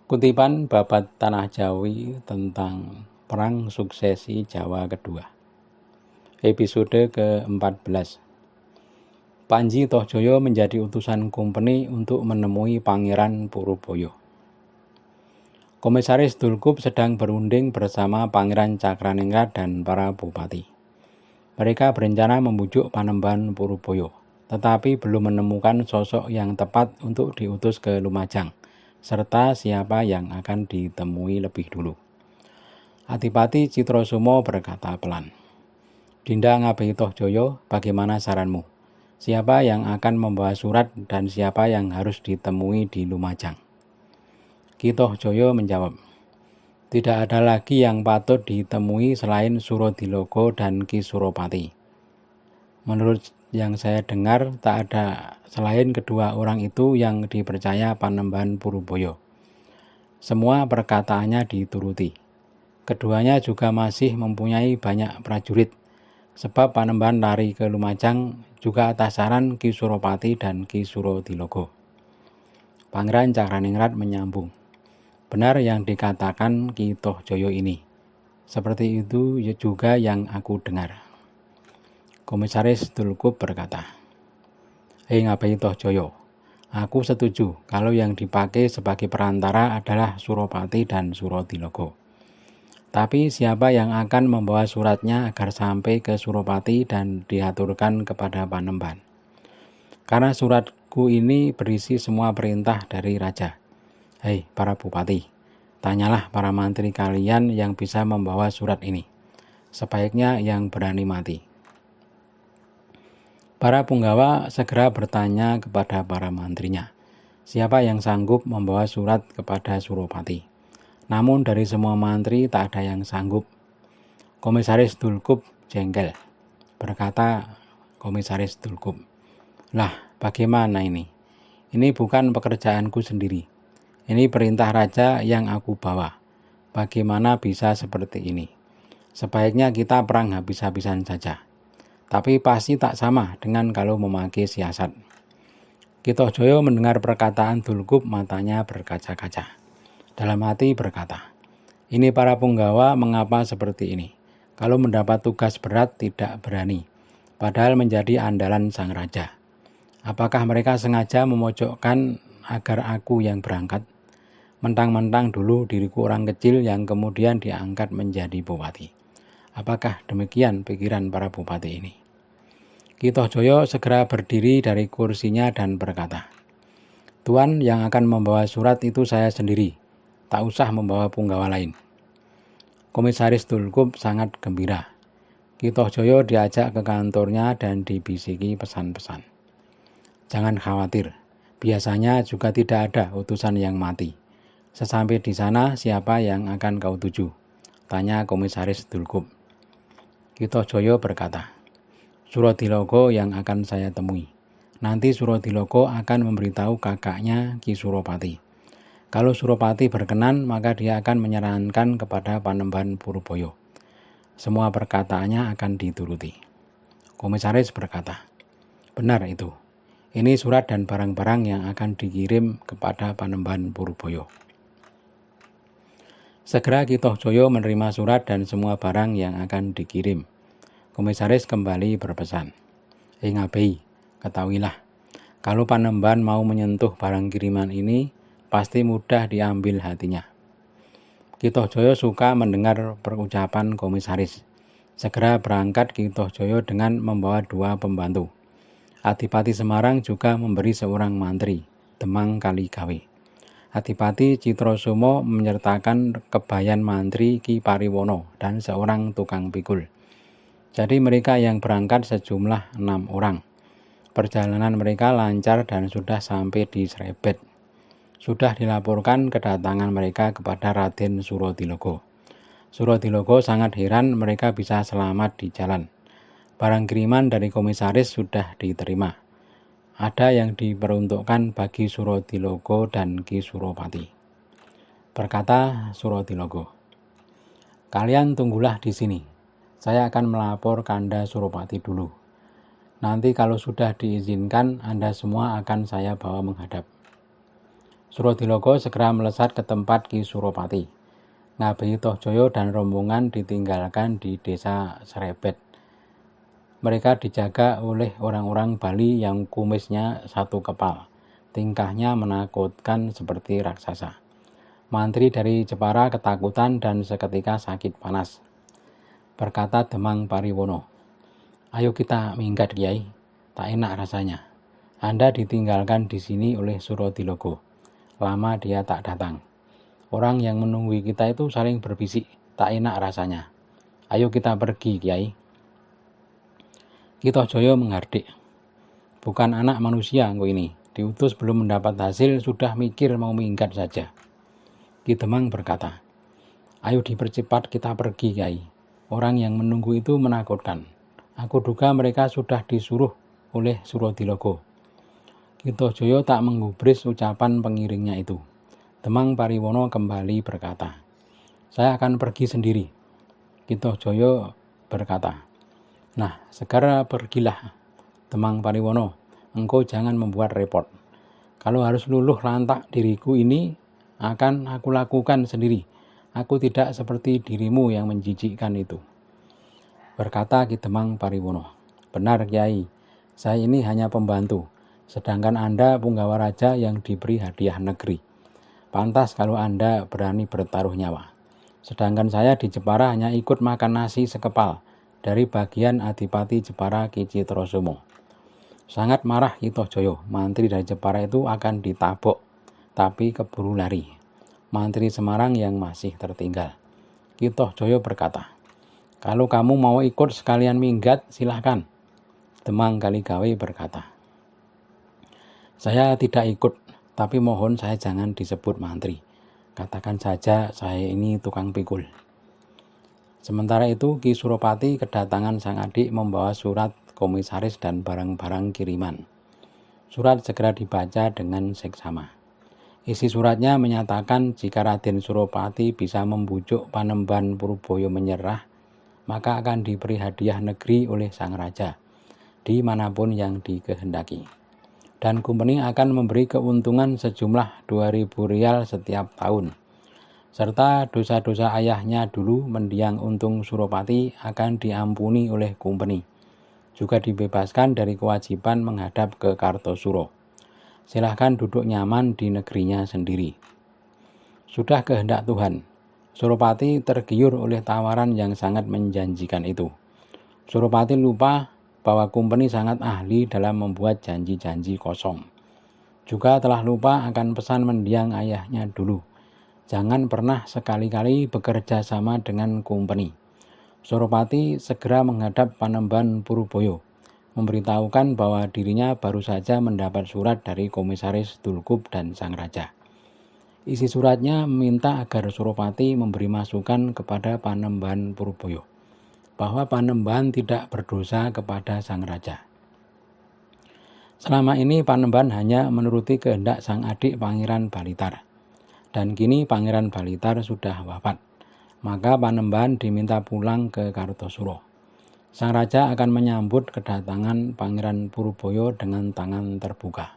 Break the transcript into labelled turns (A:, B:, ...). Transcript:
A: Kutipan Babat Tanah Jawi tentang Perang Suksesi Jawa Kedua. Episode ke-14. Panji Tohjoyo menjadi utusan Kumpeni untuk menemui Pangeran Puruboyo. Komisaris Dulkup sedang berunding bersama Pangeran Cakraningrat dan para bupati. Mereka berencana membujuk Panembahan Puruboyo, tetapi belum menemukan sosok yang tepat untuk diutus ke Lumajang, serta siapa yang akan ditemui lebih dulu. Adipati Citrosumo berkata pelan, "Dinda Ngabei Tohjoyo, bagaimana saranmu? Siapa yang akan membawa surat dan siapa yang harus ditemui di Lumajang?" Ki Tohjoyo menjawab, "Tidak ada lagi yang patut ditemui selain Surodilogo dan Ki Suropati. Menurut yang saya dengar, tak ada selain kedua orang itu yang dipercaya Panembahan Puruboyo. Semua perkataannya dituruti. Keduanya juga masih mempunyai banyak prajurit, sebab Panembahan lari ke Lumajang juga atas saran Ki Suropati dan Ki Surodilogo." Pangeran Cakraningrat menyambung, "Benar yang dikatakan Ki Tohjoyo ini. Seperti itu juga yang aku dengar." Komisaris Dulkup berkata, "Hei Ngabei Tohjoyo, aku setuju kalau yang dipakai sebagai perantara adalah Suropati dan Surodilogo. Tapi siapa yang akan membawa suratnya agar sampai ke Suropati dan diaturkan kepada Panembahan? Karena suratku ini berisi semua perintah dari raja. Hei para bupati, tanyalah para mantri kalian yang bisa membawa surat ini. Sebaiknya yang berani mati." Para punggawa segera bertanya kepada para mantrinya, siapa yang sanggup membawa surat kepada Suropati. Namun dari semua mantri tak ada yang sanggup. Komisaris Dulkup jengkel. Berkata Komisaris Dulkup, "Lah, bagaimana ini? Ini bukan pekerjaanku sendiri. Ini perintah raja yang aku bawa. Bagaimana bisa seperti ini? Sebaiknya kita perang habis-habisan saja. Tapi pasti tak sama dengan kalau memakai siasat." Ki Tohjoyo mendengar perkataan Dulkup, matanya berkaca-kaca. Dalam hati berkata, "Ini para punggawa mengapa seperti ini? Kalau mendapat tugas berat tidak berani, padahal menjadi andalan sang raja. Apakah mereka sengaja memojokkan agar aku yang berangkat? Mentang-mentang dulu diriku orang kecil yang kemudian diangkat menjadi bupati. Apakah demikian pikiran para bupati ini?" Ki Tohjoyo segera berdiri dari kursinya dan berkata, "Tuan, yang akan membawa surat itu saya sendiri. Tak usah membawa punggawa lain." Komisaris Dulkup sangat gembira. Ki Tohjoyo diajak ke kantornya dan dibisiki pesan-pesan. "Jangan khawatir, biasanya juga tidak ada utusan yang mati. Sesampai di sana, siapa yang akan kau tuju?" tanya Komisaris Dulkup. Ki Tohjoyo berkata, "Surodilogo yang akan saya temui. Nanti Surodilogo akan memberitahu kakaknya Ki Suropati. Kalau Suropati berkenan, maka dia akan menyarankan kepada Panembahan Puruboyo. Semua perkataannya akan dituruti." Komisaris berkata, "Benar itu. Ini surat dan barang-barang yang akan dikirim kepada Panembahan Puruboyo." Segera Ki Tohjoyo menerima surat dan semua barang yang akan dikirim. Komisaris kembali berpesan, "Hei Ngabei, ketahuilah, kalau Panembahan mau menyentuh barang kiriman ini, pasti mudah diambil hatinya." Ki Tohjoyo suka mendengar perucapan komisaris. Segera berangkat Ki Tohjoyo dengan membawa 2 pembantu. Adipati Semarang juga memberi seorang mantri, Demang Kaligawe. Adipati Citrosumo menyertakan kebayan mantri Ki Pariwono dan seorang tukang pikul. Jadi mereka yang berangkat sejumlah 6 orang. Perjalanan mereka lancar dan sudah sampai di Srebet. Sudah dilaporkan kedatangan mereka kepada Raden Surodilogo. Surodilogo sangat heran mereka bisa selamat di jalan. Barang kiriman dari komisaris sudah diterima. Ada yang diperuntukkan bagi Surodilogo dan Ki Suropati. Berkata Surodilogo, "Kalian tunggulah di sini. Saya akan melapor Kanda Suropati dulu. Nanti kalau sudah diizinkan, Anda semua akan saya bawa menghadap." Suradilogo segera melesat ke tempat Ki Suropati. Ngabeyi Tohjoyo dan rombongan ditinggalkan di desa Serebet. Mereka dijaga oleh orang-orang Bali yang kumisnya satu kepal. Tingkahnya menakutkan seperti raksasa. Mantri dari Jepara ketakutan dan seketika sakit panas. Berkata Demang Pariwono, "Ayo kita minggat, Kiai. Tak enak rasanya. Anda ditinggalkan di sini oleh Suradilogo. Lama dia tak datang. Orang yang menunggu kita itu saling berbisik, tak enak rasanya. Ayo kita pergi, Kiai." Ki Tohjoyo menghardik. "Bukan anak manusia engkau ini. Diutus belum mendapat hasil, sudah mikir mau minggat saja." Ki Demang berkata, "Ayo dipercepat kita pergi, Kiai. Orang yang menunggu itu menakutkan. Aku duga mereka sudah disuruh oleh Suradilogo." Ki Tohjoyo tak menggubris ucapan pengiringnya itu. Demang Pariwono kembali berkata, "Saya akan pergi sendiri." Ki Tohjoyo berkata, "Nah, segera pergilah, Demang Pariwono. Engkau jangan membuat repot. Kalau harus luluh lantak diriku ini akan aku lakukan sendiri. Aku tidak seperti dirimu yang menjijikkan itu." Berkata Ki Demang Pariwono, "Benar, Kiai. Saya ini hanya pembantu, sedangkan Anda punggawa raja yang diberi hadiah negeri. Pantas kalau Anda berani bertaruh nyawa. Sedangkan saya di Jepara hanya ikut makan nasi sekepal dari bagian Adipati Jepara Ki Citrosomo." Sangat marah Ki Tohjoyo. Mantri dari Jepara itu akan ditabok, tapi keburu lari. Mantri Semarang yang masih tertinggal. Ki Tohjoyo berkata, "Kalau kamu mau ikut sekalian minggat, silahkan." Demang Kaligawe berkata, "Saya tidak ikut, tapi mohon saya jangan disebut mantri. Katakan saja saya ini tukang pikul." Sementara itu Ki Suropati kedatangan sang adik membawa surat komisaris dan barang-barang kiriman. Surat segera dibaca dengan seksama. Isi suratnya menyatakan jika Raden Suropati bisa membujuk Panembahan Purboyo menyerah, maka akan diberi hadiah negeri oleh sang raja, dimanapun yang dikehendaki. Dan Kumbeni akan memberi keuntungan sejumlah 2.000 rial setiap tahun. Serta dosa-dosa ayahnya dulu mendiang Untung Suropati akan diampuni oleh Kumbeni. Juga dibebaskan dari kewajiban menghadap ke Kartosuro. Silahkan duduk nyaman di negerinya sendiri. Sudah kehendak Tuhan. Suropati tergiur oleh tawaran yang sangat menjanjikan itu. Suropati lupa bahwa Kumbeni sangat ahli dalam membuat janji-janji kosong. Juga telah lupa akan pesan mendiang ayahnya dulu. Jangan pernah sekali-kali bekerja sama dengan Kumbeni. Suropati segera menghadap Panembahan Purboyo, memberitahukan bahwa dirinya baru saja mendapat surat dari Komisaris Dulkup dan sang raja. Isi suratnya meminta agar Suropati memberi masukan kepada Panembahan Purboyo, bahwa Panembahan tidak berdosa kepada sang raja. Selama ini Panembahan hanya menuruti kehendak sang adik Pangeran Balitar, dan kini Pangeran Balitar sudah wafat. Maka Panembahan diminta pulang ke Kartosuro. Sang raja akan menyambut kedatangan Pangeran Purboyo dengan tangan terbuka.